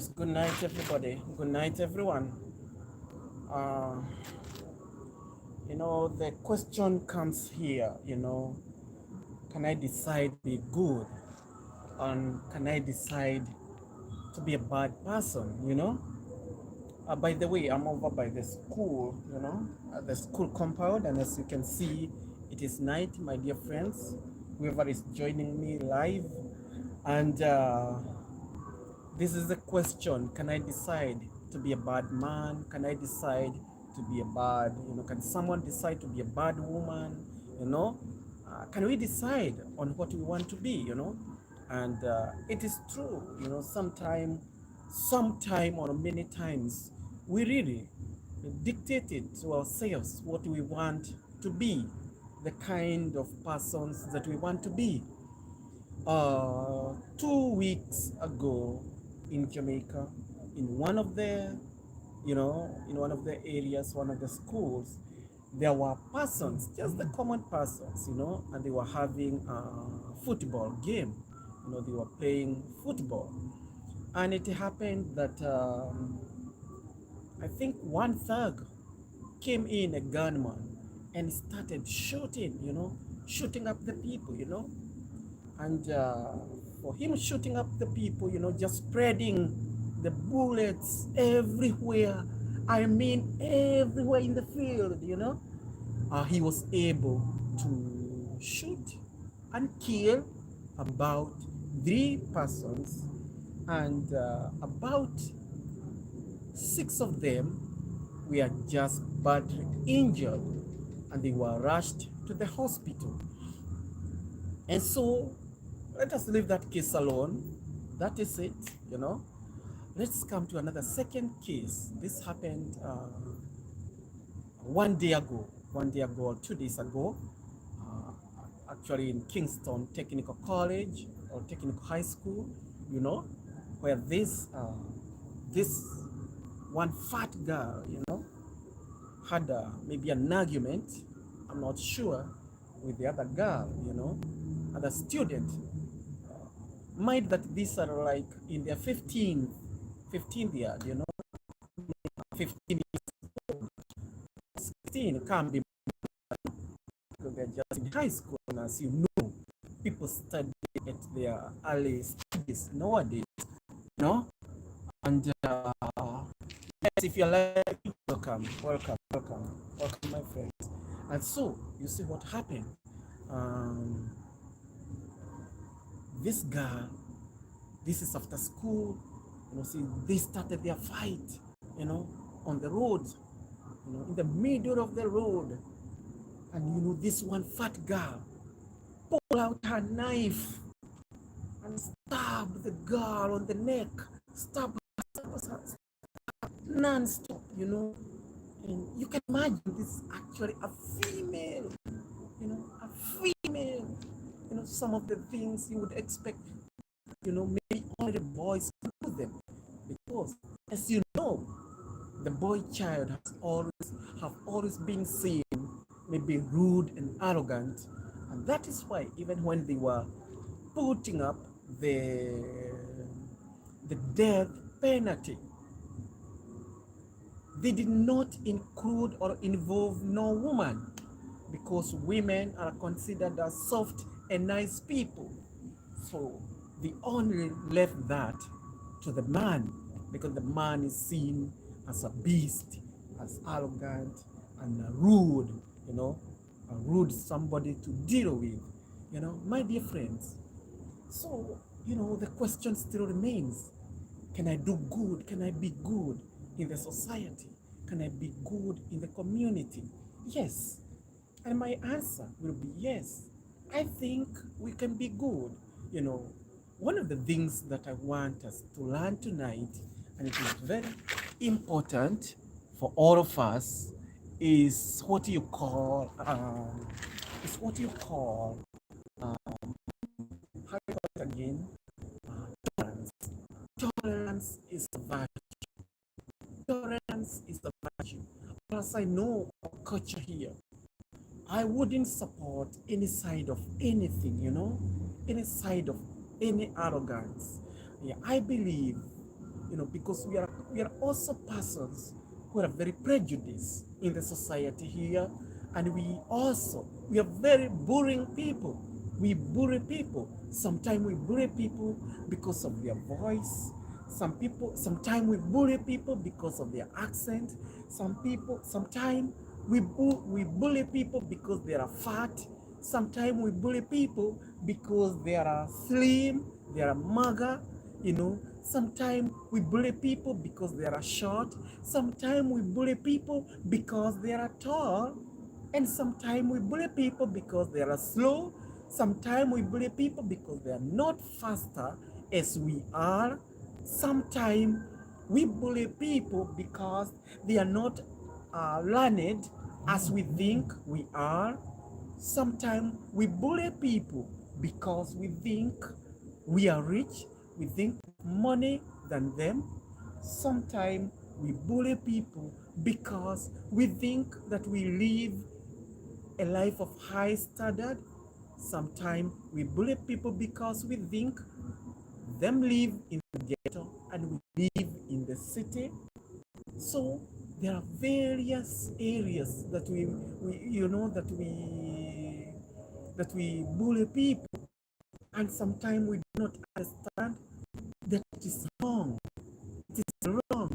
Yes, good night, everybody. Good night, everyone. Uh, the question comes here, can I decide to be good and can I decide to be a bad person, by the way, I'm over by the school, at the school compound, and as you can see, it is night, my dear friends, whoever is joining me live. And this is the question. Can I decide to be a bad man? Can I decide to be a bad, can someone decide to be a bad woman? Can we decide on what we want to be, And it is true, sometime or many times, we really dictated to ourselves what we want to be, the kind of persons that we want to be. 2 weeks ago in Jamaica, in one of the, in one of the areas, one of the schools, there were persons, just the common persons, and they were having a football game. They were playing football. And it happened that I think one thug came in, a gunman, and started shooting, shooting up the people, and for him shooting up the people, just spreading the bullets everywhere. I mean, everywhere in the field, he was able to shoot and kill about 3 persons, and about 6 of them were just badly injured, and they were rushed to the hospital. And so let us leave that case alone. That is it, Let's come to another second case. This happened 1 day ago, or 2 days ago, actually in Kingston Technical College or Technical High School, where this one fat girl, had maybe an argument, I'm not sure, with the other girl, other student. Mind that these are like in their 15th year, 15 years old. 16 can't be, because they're just in high school, and as you know, people study at their early stages nowadays, and yes, if you're like, welcome, my friends. And so you see what happened. This girl, this is after school, see, they started their fight, on the road, in the middle of the road. And this one fat girl pulled out her knife and stabbed the girl on the neck, stabbed her non-stop, And you can imagine this is actually a female, a female. Some of the things you would expect, maybe only the boys can do them. Because, as you know, the boy child have always been seen maybe rude and arrogant. And that is why even when they were putting up the death penalty, they did not include or involve no woman, because women are considered as soft and nice people. So they only left that to the man, because the man is seen as a beast, as arrogant and rude, a rude somebody to deal with, my dear friends. So, the question still remains, can I do good? Can I be good in the society? Can I be good in the community? Yes. And my answer will be yes. I think we can be good. One of the things that I want us to learn tonight, and it is very important for all of us, is what you call, how do you call it again? Tolerance. Tolerance is a virtue. Tolerance is a virtue. As I know our culture here, I wouldn't support any side of anything, any side of any arrogance. Yeah, I believe because we are also persons who are very prejudiced in the society here, and we are very boring people. We bully people. Sometimes we bully people because of their voice. Sometimes we bully people because of their accent. Sometimes we bully people because they are fat. Sometimes we bully people because they are slim, they are mager, Sometimes we bully people because they are short. Sometimes we bully people because they are tall. And sometimes we bully people because they are slow. Sometimes we bully people because they are not faster as we are. Sometimes we bully people because they are not learned as we think we are. Sometimes we bully people because we think we are rich, we think money than them. Sometimes we bully people because we think that we live a life of high standard. Sometimes we bully people because we think them live in the ghetto and we live in the city. So there are various areas that we bully people, and sometimes we do not understand that it is wrong. It is wrong.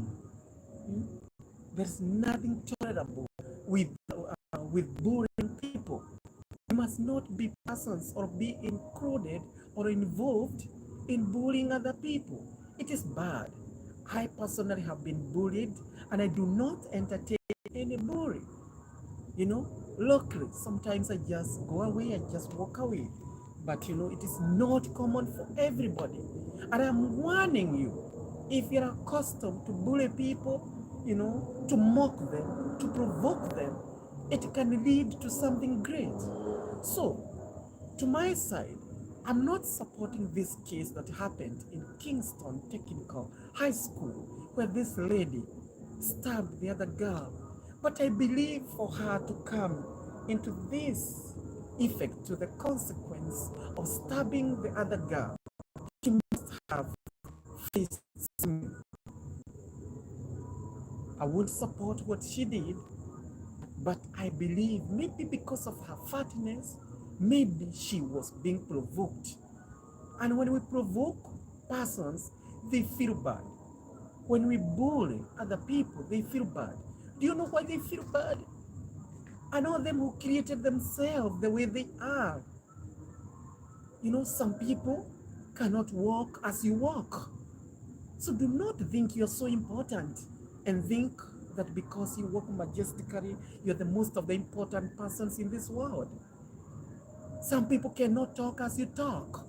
There's nothing tolerable with bullying people. We must not be persons or be included or involved in bullying other people. It is bad. I personally have been bullied, and I do not entertain any bully. Locally, sometimes I just go away, I just walk away. But it is not common for everybody. And I'm warning you, if you're accustomed to bully people, to mock them, to provoke them, it can lead to something great. So, to my side, I'm not supporting this case that happened in Kingston Technical High School, where this lady stabbed the other girl. But I believe for her to come into this effect, to the consequence of stabbing the other girl, she must have faced something. I would support what she did, but I believe maybe because of her fatness, maybe she was being provoked. And when we provoke persons, they feel bad. When we bully other people, they feel bad. Do you know why they feel bad? I know them who created themselves the way they are. Some people cannot walk as you walk. So do not think you're so important and think that because you walk majestically, you're the most of the important persons in this world. Some people cannot talk as you talk.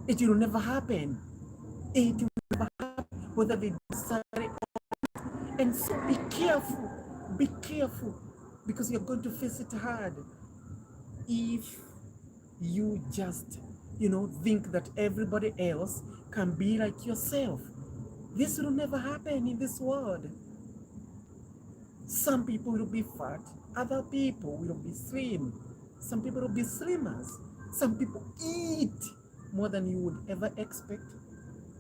It will never happen. It will never happen, whether they decide or not. And so be careful, because you're going to face it hard if you just, think that everybody else can be like yourself. This will never happen in this world. Some people will be fat, other people will be slim. Some people will be slimmers. Some people eat more than you would ever expect.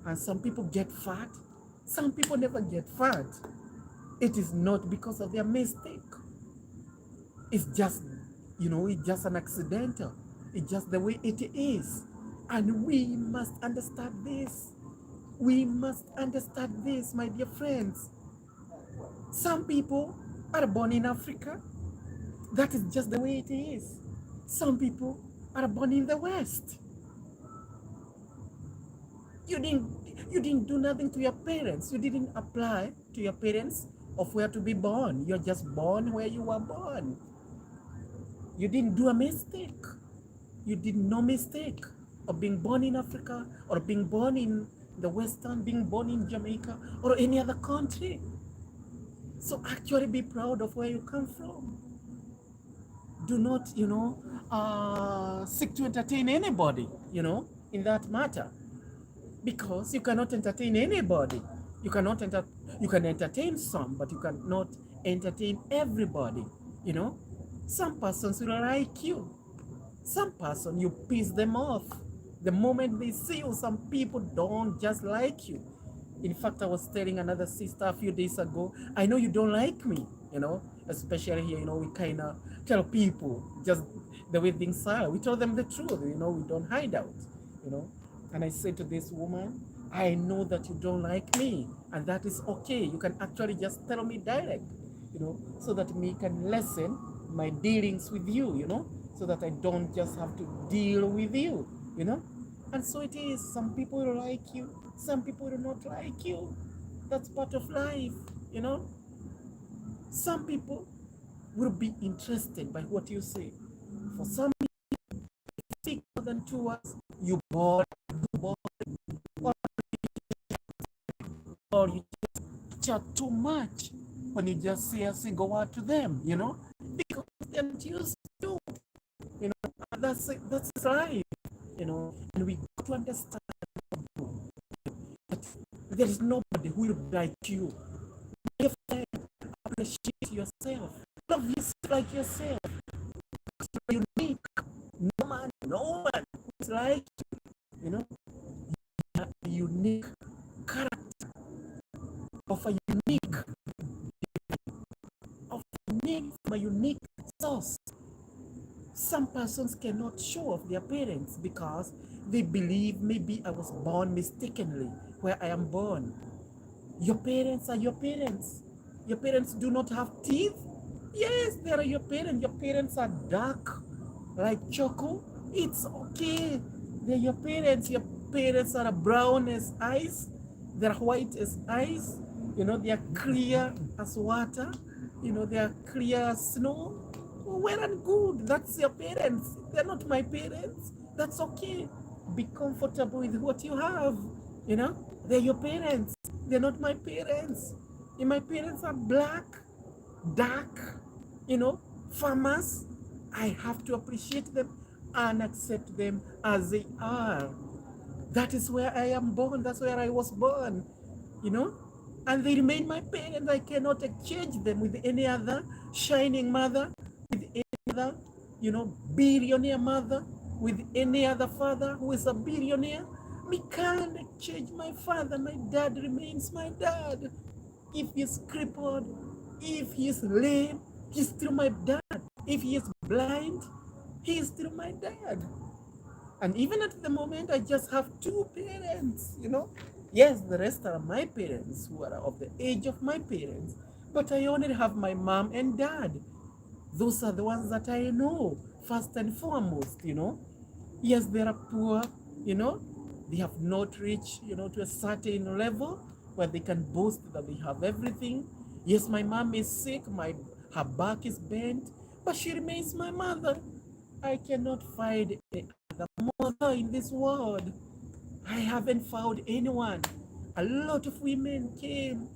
And some people get fat. Some people never get fat. It is not because of their mistake. It's just, it's just an accidental. It's just the way it is. And we must understand this. We must understand this, my dear friends. Some people are born in Africa. That is just the way it is. Some people are born in the West. You didn't do nothing to your parents. You didn't apply to your parents of where to be born. You're just born where you were born. You didn't do a mistake. You did no mistake of being born in Africa or being born in the Western, being born in Jamaica or any other country. So actually be proud of where you come from. Do not, seek to entertain anybody, in that matter. Because you cannot entertain anybody. You can entertain some, but you cannot entertain everybody, Some persons will like you. Some person, you piss them off. The moment they see you, some people don't just like you. In fact, I was telling another sister a few days ago, I know you don't like me, especially here, we kind of tell people just the way things are. We tell them the truth, we don't hide out, you know. And I said to this woman, I know that you don't like me, and that is okay. You can actually just tell me direct, so that me can lessen my dealings with you, so that I don't just have to deal with you, And so it is. Some people like you, some people do not like you. That's part of life, Some people will be interested by what you say. For some people, speak more than 2 hours, you bored, or you just chat too much when you just say a single word to them, because they're not used to, that's life, and we got to understand that there is nobody who will like you. Be a friend, appreciate yourself, love yourself like yourself. You're unique. No one who's like you, you have a unique character of a unique from a unique source. Some persons cannot show off their parents because they believe maybe I was born mistakenly where I am born. Your parents are your parents. Your parents do not have teeth. Yes, they are your parents. Your parents are dark like choco. It's okay. They're your parents. Your parents are brown as ice. They're white as ice. They are clear as water. They are clear as snow. Well and good. That's your parents. They're not my parents. That's okay. Be comfortable with what you have. They're your parents. They're not my parents. And my parents are black, dark, farmers. I have to appreciate them and accept them as they are. That is where I am born. That's where I was born, And they remain my parents. I cannot exchange them with any other shining mother, with any other, billionaire mother, with any other father who is a billionaire. We can't exchange my father. My dad remains my dad. If he's crippled, if he's lame, he's still my dad. If he is blind, he is still my dad. And even at the moment, I just have 2 parents, Yes, the rest are my parents who are of the age of my parents, but I only have my mom and dad. Those are the ones that I know, first and foremost, Yes, they are poor, They have not reached, to a certain level where they can boast that they have everything. Yes, my mom is sick, her back is bent, but she remains my mother. I cannot find any other mother in this world. I haven't found anyone. A lot of women came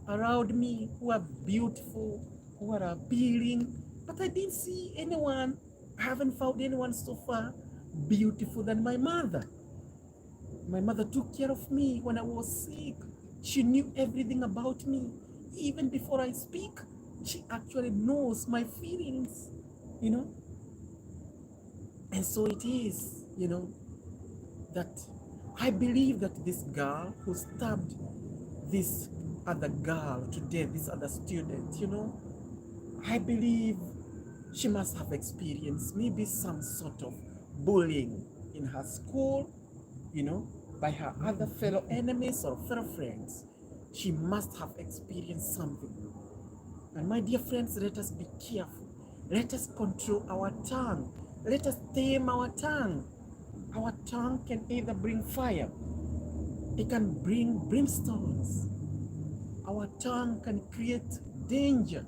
around me who are beautiful, who are appealing, but I didn't see anyone. I haven't found anyone so far beautiful than my mother. My mother took care of me when I was sick. She knew everything about me. Even before I speak, she actually knows my feelings, And so it is, that I believe that this girl who stabbed this other girl to death, this other student, I believe she must have experienced maybe some sort of bullying in her school, by her other fellow enemies or fellow friends. She must have experienced something. And my dear friends, let us be careful. Let us control our tongue. Let us tame our tongue. Our tongue can either bring fire, it can bring brimstones. Our tongue can create danger.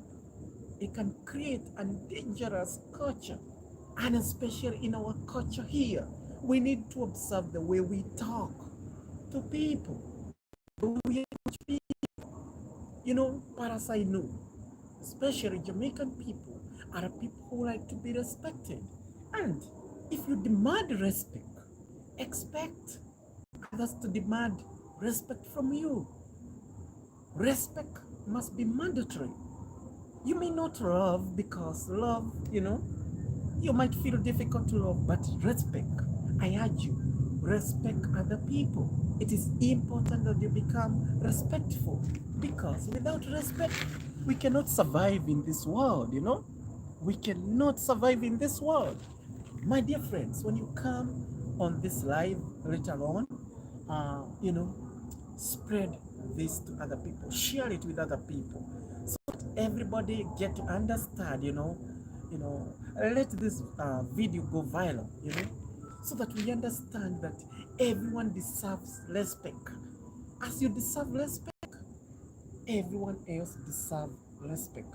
It can create a dangerous culture. And especially in our culture here, we need to observe the way we talk to people. We approach people. As I know, especially Jamaican people are people who like to be respected. And if you demand respect, expect others to demand respect from you. Respect must be mandatory. You may not love because love, you might feel difficult to love, but respect, I urge you, respect other people. It is important that you become respectful, because without respect, we cannot survive in this world, you know? We cannot survive in this world. My dear friends, when you come on this live later on, you know, spread this to other people, share it with other people, so that everybody get to understand, let this video go viral, so that we understand that everyone deserves respect. As you deserve respect, everyone else deserves respect.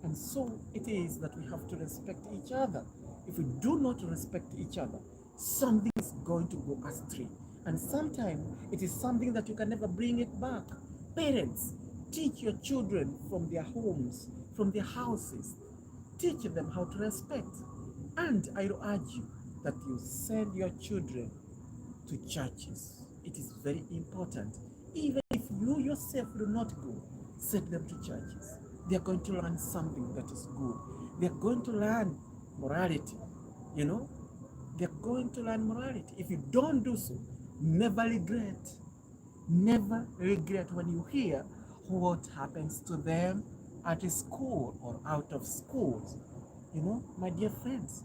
And so it is that we have to respect each other. If we do not respect each other, something is going to go astray. And sometimes it is something that you can never bring it back. Parents, teach your children from their homes, from their houses. Teach them how to respect. And I urge you that you send your children to churches. It is very important. Even if you yourself do not go, send them to churches. They are going to learn something that is good. They are going to learn morality. You know, they are going to learn morality. If you don't do so, never regret. Never regret when you hear what happens to them at school or out of schools. You know, my dear friends,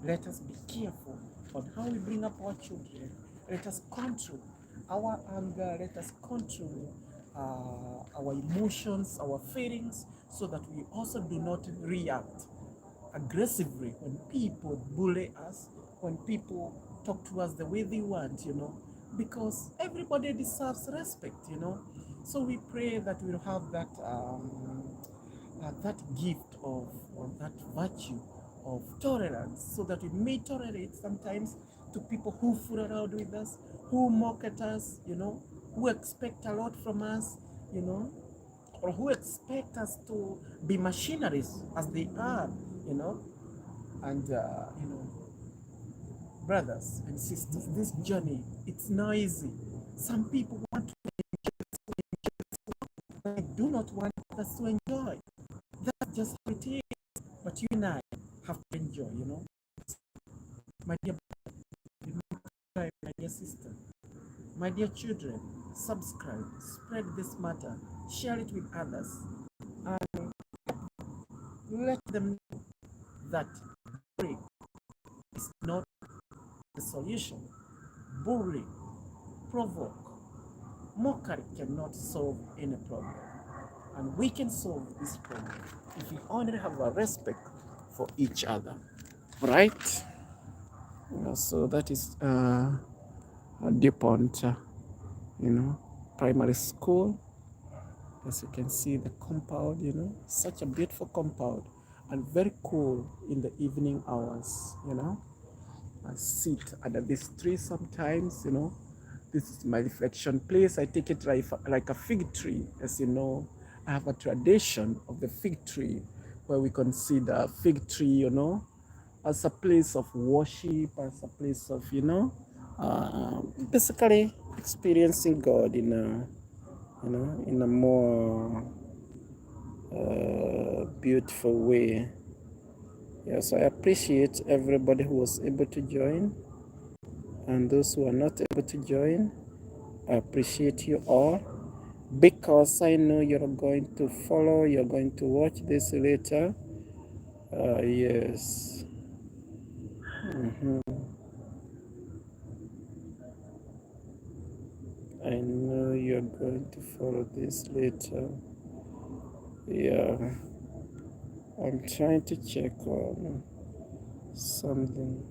let us be careful on how we bring up our children. Let us control our anger. Let us control our emotions, our feelings, so that we also do not react aggressively when people bully us, when people talk to us the way they want, because everybody deserves respect, So we pray that we'll have that gift of or that virtue of tolerance, so that we may tolerate sometimes to people who fool around with us, who mock at us, who expect a lot from us, or who expect us to be machineries as they are, and brothers and sisters, this journey, it's not easy. Some people want to enjoy, they do not want us to enjoy. That's just how it is. But you and I have to enjoy, My dear brother, my dear sister, my dear children, subscribe, spread this matter, share it with others, and let them know that bullying is not the solution. Bullying, provoke, mockery cannot solve any problem. And we can solve this problem if we only have a respect for each other, right? So that is DuPont, primary school. As you can see, the compound, such a beautiful compound and very cool in the evening hours, I sit under this tree sometimes, This is my reflection place. I take it like a fig tree. As you know, I have a tradition of the fig tree where we consider fig tree, as a place of worship, as a place of, basically experiencing God in a more beautiful way. Yes, I appreciate everybody who was able to join, and those who are not able to join, I appreciate you all, because I know you're going to follow, you're going to watch this later. Yes. I know you're going to follow this later. Yeah. I'm trying to check on something.